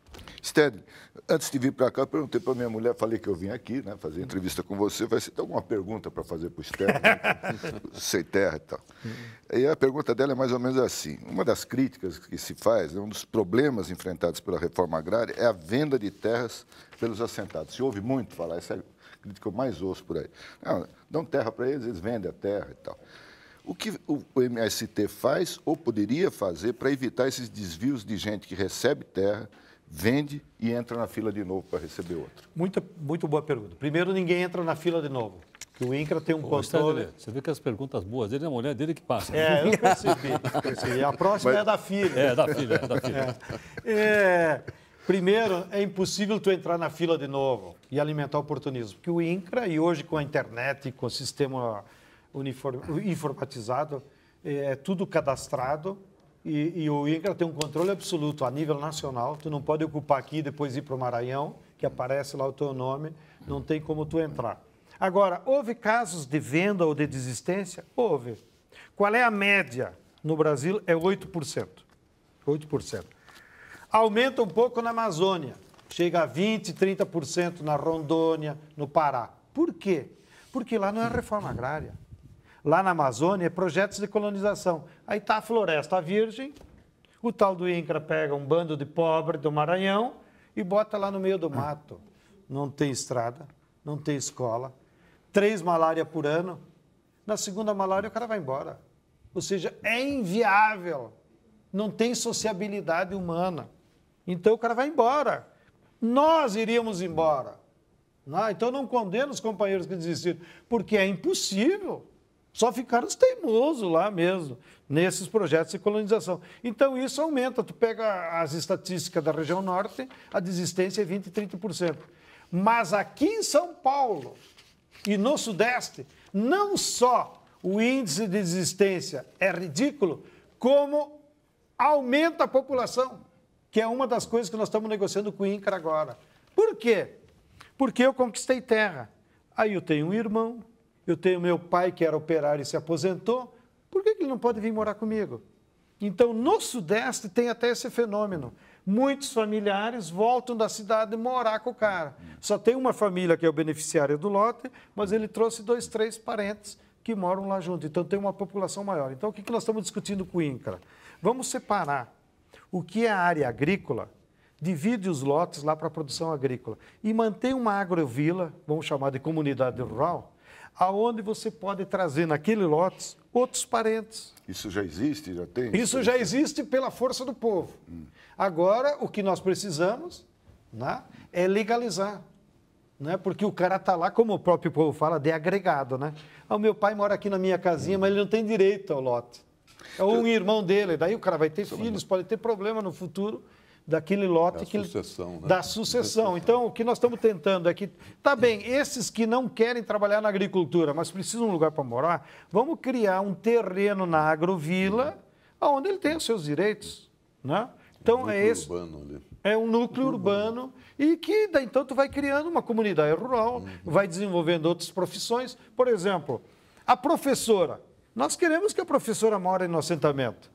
Sted, antes de vir para cá, eu perguntei para minha mulher, falei que eu vim aqui, né, fazer entrevista com você. Vai ter alguma pergunta para fazer para o Sted, né? Sem terra e tal. E a pergunta dela é mais ou menos assim. Uma das críticas que se faz, um dos problemas enfrentados pela reforma agrária é a venda de terras pelos assentados. Se ouve muito falar, essa é a crítica que eu mais ouço por aí. Não, dão terra para eles, eles vendem a terra e tal. O que o MST faz ou poderia fazer para evitar esses desvios de gente que recebe terra, vende e entra na fila de novo para receber outra? Muito boa pergunta. Primeiro, ninguém entra na fila de novo, porque o INCRA tem um controle... Você vê que as perguntas boas dele é a mulher dele que passa. É, eu percebi. A próxima é da filha. É da filha. Primeiro, é impossível tu entrar na fila de novo e alimentar o oportunismo, porque o INCRA, e hoje com a internet, com o sistema informatizado, é tudo cadastrado, e o INCRA tem um controle absoluto a nível nacional. Tu não pode ocupar aqui e depois ir para o Maranhão, que aparece lá o teu nome, não tem como tu entrar. Agora, houve casos de venda ou de desistência? Houve. Qual é a média? No Brasil é 8%. 8%. Aumenta um pouco na Amazônia, chega a 20%, 30% na Rondônia, no Pará. Por quê? Porque lá não é reforma agrária. Lá na Amazônia é projetos de colonização. Aí está a floresta virgem, o tal do INCRA pega um bando de pobre do Maranhão e bota lá no meio do mato. Não tem estrada, não tem escola, 3 malária por ano. Na segunda malária o cara vai embora. Ou seja, é inviável. Não tem sociabilidade humana. Então o cara vai embora. Nós iríamos embora. Então não condeno os companheiros que desistiram, porque é impossível. Só ficaram os teimosos lá mesmo, nesses projetos de colonização. Então isso aumenta. Tu pega as estatísticas da região norte, a desistência é 20%, 30%. Mas aqui em São Paulo e no Sudeste, não só o índice de desistência é ridículo, como aumenta a população, que é uma das coisas que nós estamos negociando com o INCRA agora. Por quê? Porque eu conquistei terra. Aí eu tenho um irmão, eu tenho meu pai que era operário e se aposentou, por que ele não pode vir morar comigo? Então, no Sudeste tem até esse fenômeno. Muitos familiares voltam da cidade morar com o cara. Só tem uma família que é o beneficiário do lote, mas ele trouxe 2, 3 parentes que moram lá junto. Então, tem uma população maior. Então, o que nós estamos discutindo com o INCRA? Vamos separar o que é a área agrícola, divide os lotes lá para a produção agrícola e mantém uma agrovila, vamos chamar de comunidade rural, aonde você pode trazer naquele lote outros parentes. Isso já existe? Já tem? Isso já existe pela força do povo. Agora, o que nós precisamos, né, é legalizar. Né? Porque o cara está lá, como o próprio povo fala, de agregado. Né? O meu pai mora aqui na minha casinha, mas ele não tem direito ao lote. É um irmão dele, daí o cara vai ter filhos, pode ter problema no futuro daquele lote. Sucessão, né? Da sucessão. Então, o que nós estamos tentando é que, tá bem, esses que não querem trabalhar na agricultura, mas precisam de um lugar para morar, vamos criar um terreno na agrovila, onde ele tem os seus direitos. Né? Então, é esse. É um núcleo urbano e que, daí, então, tu vai criando uma comunidade rural, vai desenvolvendo outras profissões. Por exemplo, a professora. Nós queremos que a professora more no assentamento.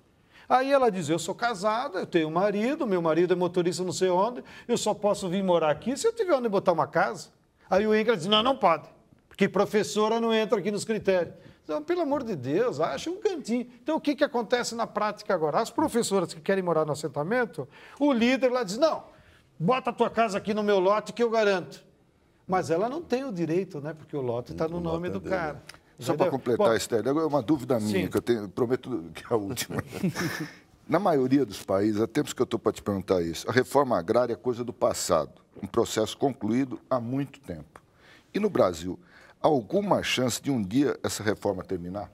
Aí ela diz, eu sou casada, eu tenho um marido, meu marido é motorista não sei onde, eu só posso vir morar aqui se eu tiver onde botar uma casa. Aí o INCRA diz, não, não pode, porque professora não entra aqui nos critérios. Então, pelo amor de Deus, acha um cantinho. Então, o que acontece na prática agora? As professoras que querem morar no assentamento, o líder lá diz, não, bota a tua casa aqui no meu lote que eu garanto. Mas ela não tem o direito, né? Porque o lote está no nome do cara. Só para completar, Estélio, agora é uma dúvida minha, sim, que eu tenho, prometo que é a última. Na maioria dos países, há tempos que eu estou para te perguntar isso, a reforma agrária é coisa do passado, um processo concluído há muito tempo. E no Brasil, há alguma chance de um dia essa reforma terminar?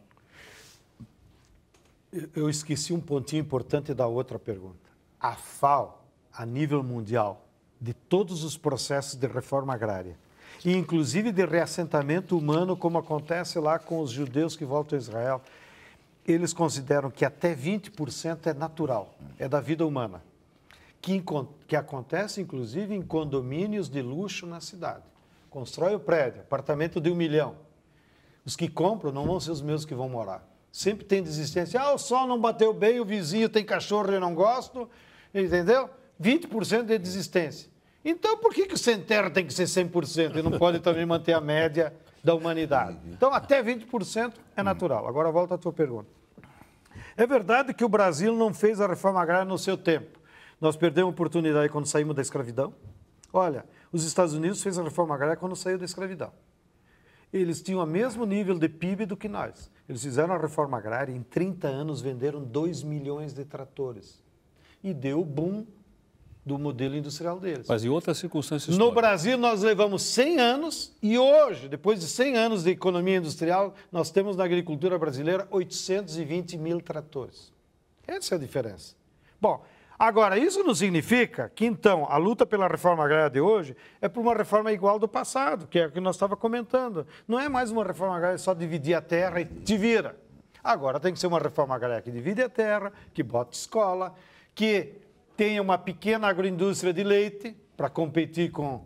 Eu esqueci um pontinho importante da outra pergunta. A FAO, a nível mundial, de todos os processos de reforma agrária, e inclusive de reassentamento humano, como acontece lá com os judeus que voltam a Israel, eles consideram que até 20% é natural, é da vida humana, que acontece inclusive em condomínios de luxo na cidade. Constrói o prédio, apartamento de 1 milhão. Os que compram não vão ser os mesmos que vão morar. Sempre tem desistência. Ah, o sol não bateu bem, o vizinho tem cachorro e eu não gosto, entendeu? 20% de desistência. Então, por que o sem terra tem que ser 100% e não pode também manter a média da humanidade? Então, até 20% é natural. Agora, volta à tua pergunta. É verdade que o Brasil não fez a reforma agrária no seu tempo. Nós perdemos a oportunidade quando saímos da escravidão. Olha, os Estados Unidos fez a reforma agrária quando saiu da escravidão. Eles tinham o mesmo nível de PIB do que nós. Eles fizeram a reforma agrária e em 30 anos venderam 2 milhões de tratores. E deu o boom do modelo industrial deles. Mas em outras circunstâncias No Brasil, nós levamos 100 anos e hoje, depois de 100 anos de economia industrial, nós temos na agricultura brasileira 820 mil tratores. Essa é a diferença. Bom, agora, isso não significa que, então, a luta pela reforma agrária de hoje é por uma reforma igual do passado, que é o que nós estávamos comentando. Não é mais uma reforma agrária só dividir a terra e te vira. Agora, tem que ser uma reforma agrária que divide a terra, que bota escola, que tenha uma pequena agroindústria de leite para competir com...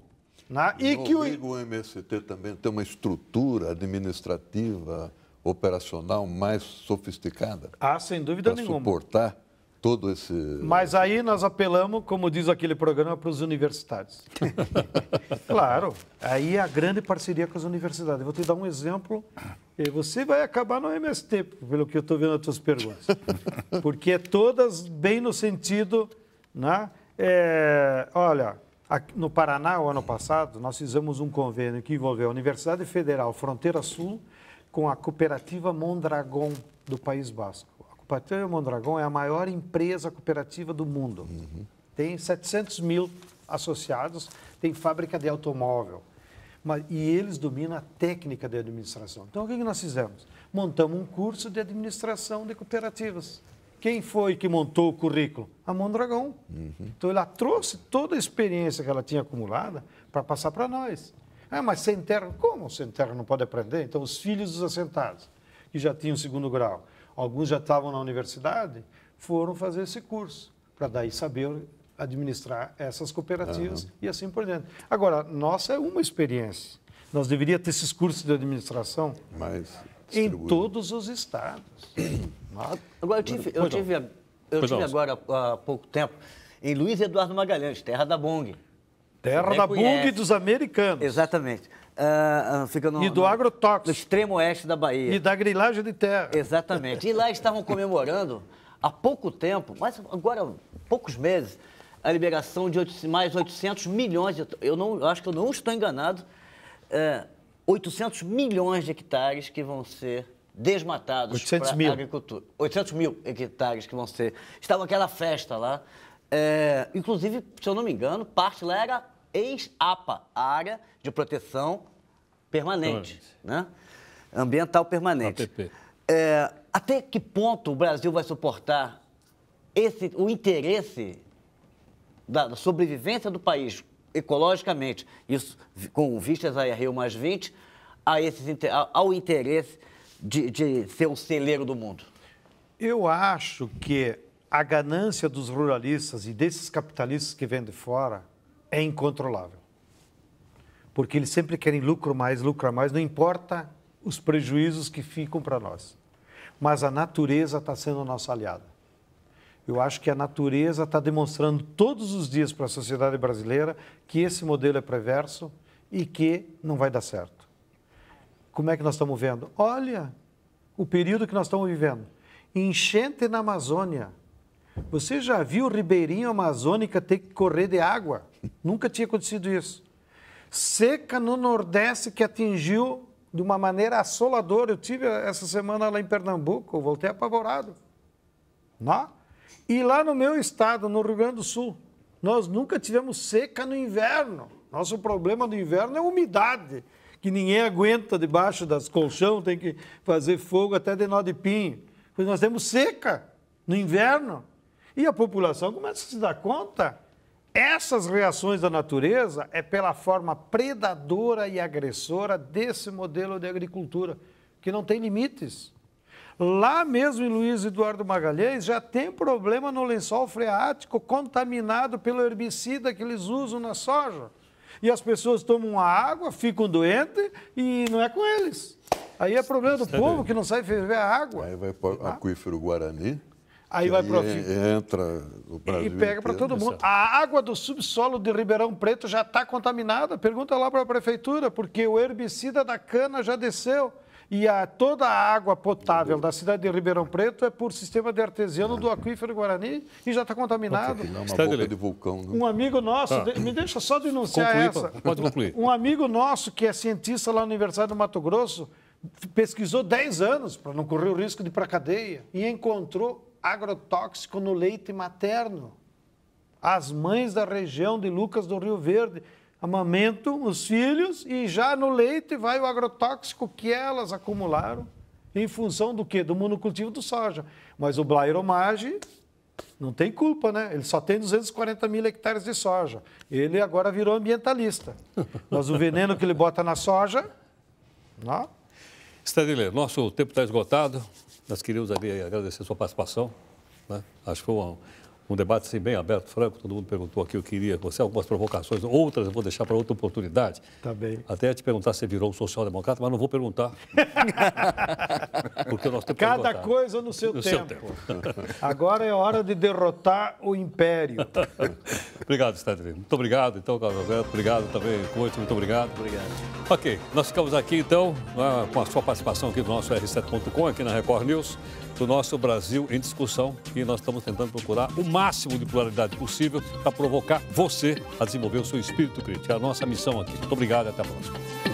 Né? E que o MST também tem uma estrutura administrativa, operacional mais sofisticada? sem dúvida nenhuma. Para suportar todo esse... Mas aí nós apelamos, como diz aquele programa, para os universitários. Claro, aí é a grande parceria com as universidades. Eu vou te dar um exemplo, e você vai acabar no MST, pelo que eu estou vendo as tuas perguntas. Porque é todas bem no sentido, né? Olha, no Paraná, o ano passado, nós fizemos um convênio que envolveu a Universidade Federal Fronteira Sul com a cooperativa Mondragon do País Basco. A cooperativa Mondragon é a maior empresa cooperativa do mundo. Tem 700 mil associados, tem fábrica de automóvel. E eles dominam a técnica de administração. Então, o que nós fizemos? Montamos um curso de administração de cooperativas. Quem foi que montou o currículo? A Mondragon. Então, ela trouxe toda a experiência que ela tinha acumulada para passar para nós. Mas sem terra, como sem terra não pode aprender? Então, os filhos dos assentados, que já tinham segundo grau, alguns já estavam na universidade, foram fazer esse curso, para daí saber administrar essas cooperativas e assim por diante. Agora, nossa é uma experiência. Nós deveríamos ter esses cursos de administração em todos os estados. Agora, eu tive agora há pouco tempo em Luiz Eduardo Magalhães, terra da Bong. Terra da Bong e dos americanos. Exatamente. Fica e do agrotóxico. No extremo oeste da Bahia. E da grilagem de terra. Exatamente. E lá estavam comemorando, há pouco tempo, mas agora, poucos meses, a liberação de mais 800 milhões, eu acho que eu não estou enganado, 800 milhões de hectares que vão ser desmatados para a agricultura. 800 mil hectares que vão ser... Estava aquela festa lá. Inclusive, se eu não me engano, parte lá era ex-APA, Área de Proteção Permanente, né? Ambiental Permanente. APP. Até que ponto o Brasil vai suportar o interesse da sobrevivência do país ecologicamente, isso com vistas a Rio+20, ao interesse de ser o celeiro do mundo? Eu acho que a ganância dos ruralistas e desses capitalistas que vêm de fora é incontrolável. Porque eles sempre querem lucrar mais, não importa os prejuízos que ficam para nós. Mas a natureza está sendo nossa aliada. Eu acho que a natureza está demonstrando todos os dias para a sociedade brasileira que esse modelo é perverso e que não vai dar certo. Como é que nós estamos vendo? Olha o período que nós estamos vivendo. Enchente na Amazônia. Você já viu o ribeirinho amazônica ter que correr de água? Nunca tinha acontecido isso. Seca no Nordeste que atingiu de uma maneira assoladora. Eu tive essa semana lá em Pernambuco, eu voltei apavorado. Não? E lá no meu estado, no Rio Grande do Sul, nós nunca tivemos seca no inverno. Nosso problema do inverno é a umidade, que ninguém aguenta debaixo das colchão, tem que fazer fogo até de nó de pinho. Pois nós temos seca no inverno. E a população começa a se dar conta. Essas reações da natureza é pela forma predadora e agressora desse modelo de agricultura, que não tem limites. Lá mesmo em Luiz Eduardo Magalhães já tem problema no lençol freático contaminado pelo herbicida que eles usam na soja. E as pessoas tomam a água, ficam doentes e não é com eles. Aí é problema do povo que não sabe ferver a água. Aí vai para o aquífero Guarani. Aí vai para entra o Brasil e pega para todo mundo. A água do subsolo de Ribeirão Preto já está contaminada. Pergunta lá para a prefeitura, porque o herbicida da cana já desceu. E toda a água potável da cidade de Ribeirão Preto é por sistema de artesiano do aquífero Guarani e já está contaminado. Não, uma boca de vulcão. Né? Um amigo nosso, me deixa só denunciar essa. Pode concluir. Um amigo nosso que é cientista lá na Universidade do Mato Grosso pesquisou 10 anos para não correr o risco de ir para a cadeia e encontrou agrotóxico no leite materno. As mães da região de Lucas do Rio Verde amamentam os filhos e já no leite vai o agrotóxico que elas acumularam em função do quê? Do monocultivo do soja. Mas o Blairomage não tem culpa, né? Ele só tem 240 mil hectares de soja. Ele agora virou ambientalista. Mas o veneno que ele bota na soja... Não? Stedley, nosso tempo está esgotado. Nós queríamos ali agradecer a sua participação. Né? Acho que foi Um debate assim, bem aberto, franco, todo mundo perguntou aqui o que queria, você algumas provocações, outras eu vou deixar para outra oportunidade. Tá bem. Até te perguntar se você virou um social-democrata, mas não vou perguntar. Porque nós temos Cada coisa no seu tempo. Agora é hora de derrotar o império. Obrigado, Stedley. Muito obrigado, então, Carlos Alberto. Obrigado também, Coach. Muito obrigado. Obrigado. Ok, nós ficamos aqui, então, com a sua participação aqui do nosso R7.com, aqui na Record News, do nosso Brasil em Discussão, e nós estamos tentando procurar o máximo de pluralidade possível para provocar você a desenvolver o seu espírito crítico. É a nossa missão aqui. Muito obrigado e até a próxima.